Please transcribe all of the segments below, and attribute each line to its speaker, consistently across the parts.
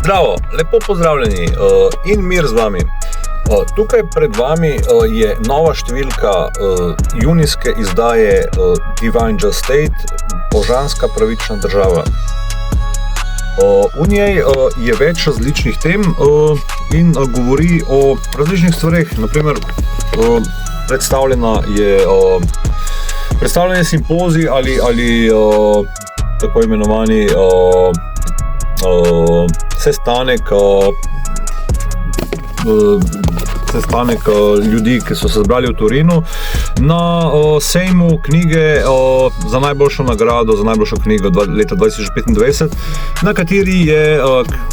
Speaker 1: Zdravo, lepo pozdravljeni in mir z vami. Tukaj pred vami je nova številka junijske izdaje Divine Just State, Božanska pravična država. V njej je več različnih tem in govori o različnih stvareh. Naprimer, predstavljen je simpozij ali tako imenovani sestanek ljudi, ki so se zbrali v Torinu na sejmu knjige za najboljšo nagrado, za najboljšo knjigo leta 2025, na kateri je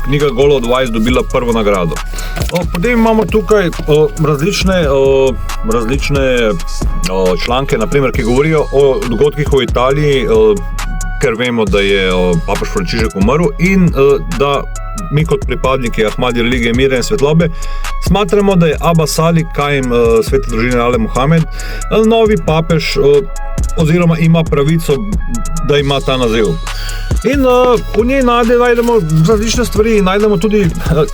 Speaker 1: knjiga Golo Advice dobila prvo nagrado. Potem imamo tukaj različne članke, naprimer, ki govorijo o dogodkih v Italiji, ker vemo, da je papež Frančišek umrl in da mi kot pripadniki Ahmadi religije mira in svetlobe smatramo, da je Abbas Ali Kaim svete družine Ale Muhamed novi papež oziroma ima pravico, da ima ta naziv. In v njej najdemo različne stvari, najdemo tudi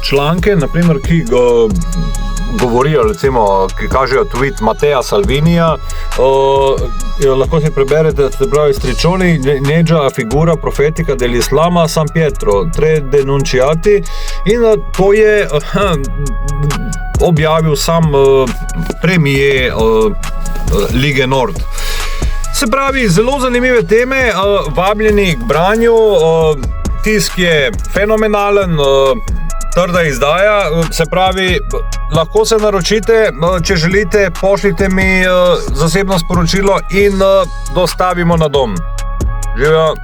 Speaker 1: članke, naprimer, ki govorijo, recimo, ki kažejo tweet Mattea Salvinija, lahko si preberete, se pravi, Striccioni, Neggia figura profetica dell'Islama San Pietro, tre denunciati, in to je objavil sam premijer Lige Nord. Se pravi, zelo zanimive teme, vabljeni k branju, tisk je fenomenalen, trda izdaja, se pravi, lahko se naročite, če želite, pošljite mi zasebno sporočilo in dostavimo na dom. Živjo!